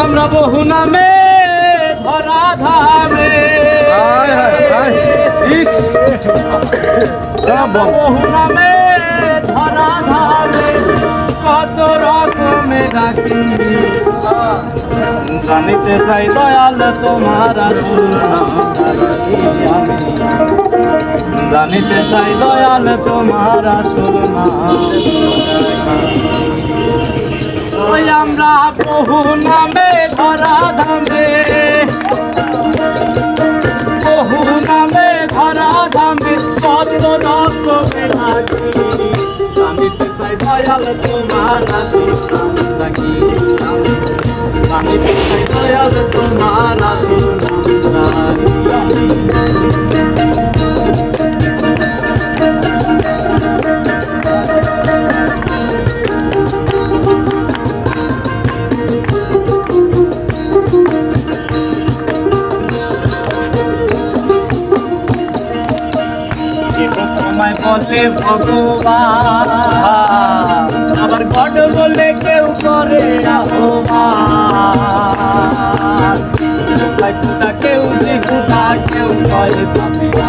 আমরা বহু নামে ধরা ধামে বহু নামে ধরা ধামে কত রকমে ডাকি জানিতে চাই দয়াল তোমার জানিতে চাই দয়াল তোমার আসল নাম ওই আমরা বহু নামে ধরা ধামে বহু নামে ধরা ধামে কত রকমে ডাকি জানিতে চাই দয়াল তোমার আসল নাম ডাকি জানিতে চাই দয়াল তোমার আসল নাম ডাকি বলে ভগবান আবার গড বলে কেউ করে আহ্বান খুদা কেউ জিহুদা কেউ করে পাপিয়া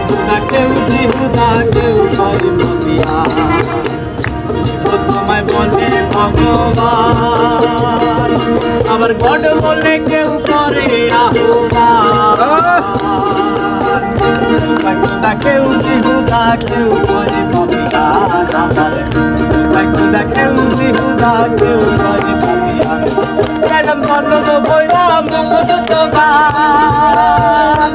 খুদা কেউ জিহুদা কেউ করে পাপিয়া তোমায় বলে ভগবান আবার গড বলে কেউ করে আহ্বান খুদা কেউ জিহুদা কেউ করে পাপিয়া খুদা কেউ জিহুদা কেউ করে পাপিয়া এরম জন্ম বৈরা মুখ তো গান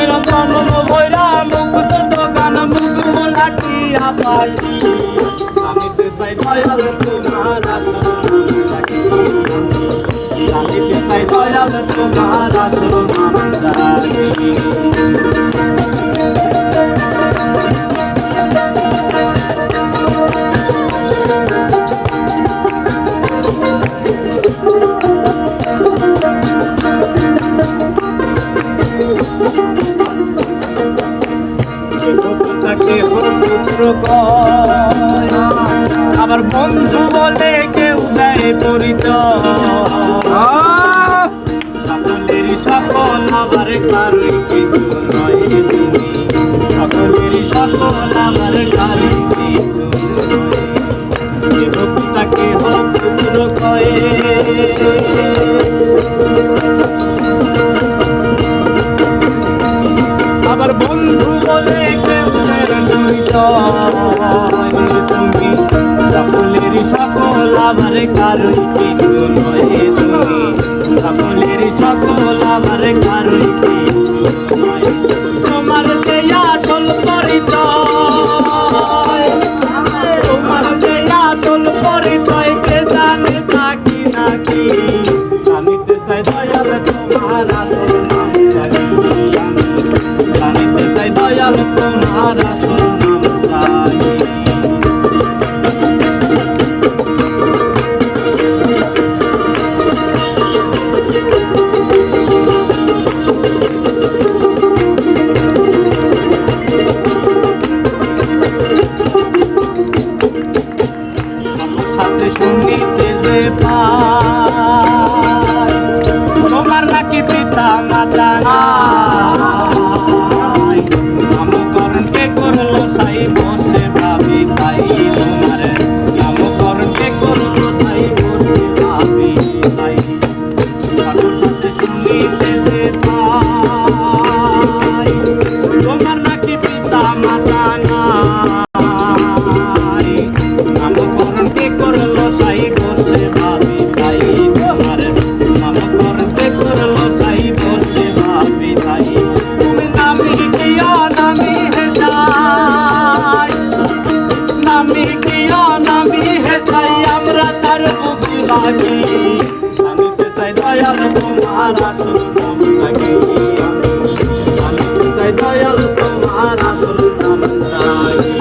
এরম জন্ম বৈরা মুখ তো গান মুখ লাঠিয়া পাই আমি তো চাই দয়াল তোমার আমি তো চাই দয়াল তোমার আবার বন্ধু বলে কেউ দেয় পরিচয় সকলের সকল আবার কারণ কিছু নয় তুমি সকলের সকল আবার কারণ কিছু তাকে হোক পুত্র কয়ে আবার বন্ধু বলে কেউ তুমি সকলের সকল আবার কারণ কিছু নয় তুমি সকলের সকল আবার কারণ কিছু নয় তোমার যে আসল পরিচয় তোমার যে আসল পরিচয় কে জানে থাকি নাকি জানিতে চাই দয়াল তোমার আসল নাম জানিতে চাই দয়াল তোমার আসল শুনিতে যে পাই তোমার নাকি পিতা মাতা নামকরণ কে করলো সাই বসে ভাবি খাই তোমার নামকরণ কে করলো সাই বসে ভাবি খাই শুনিতে যে পাই তোমার নাকি পিতা মাতা নামকরণ কে করলো সাই বসে ভাবি ভাই তোমার নামকরণ কে করলো সাই বসে ভাবি ভাই তুমি নামি কিয়া নামি হে যাই নামি কিয়া নামি হে যাই আমরা তার বুঝি লাগি জানিতে চাই দয়াল তোমার আসল নাম লাগি জানিতে চাই দয়াল তোমার আসল নাম লাগি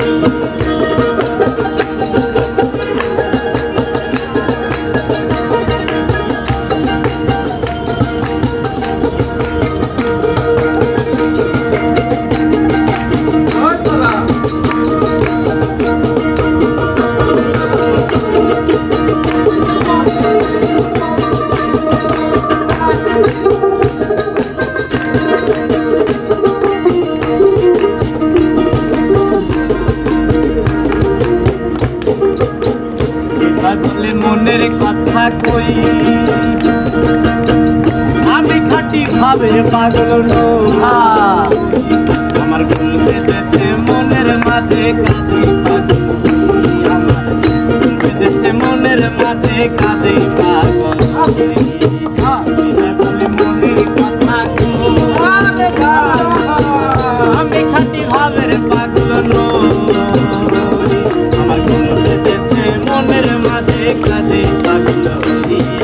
বলে মনের কথা কই আমি খাঁটি ভাবে পাগল নই আমার ভুল বেঁধেছে মনের মাঝে কাঁদে পাগল আমার ভুল বেঁধেছে মনের মাঝে কাঁদে পাগল বলে মনের কথা কই আমি খাঁটি ভাবের পাগল নই আমার ভুল বেঁধেছে মনের মাঝে কাঁদে পাগল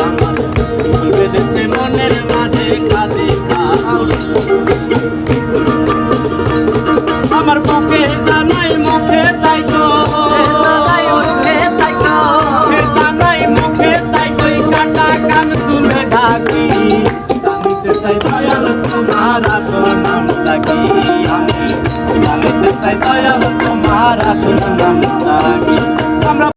আমার ভুল বেঁধেছে মনের মাঝে কাঁদে পাগল আমার বুকে জানাই মুখে তাই তো জানাই মুখে তাই কই কাটা কান তুলে ঢাকি জানিতে চাই দয়াল তোমার আসল নামটা কি আমি জানিতে চাই দয়াল তোমার আসল নামটা কি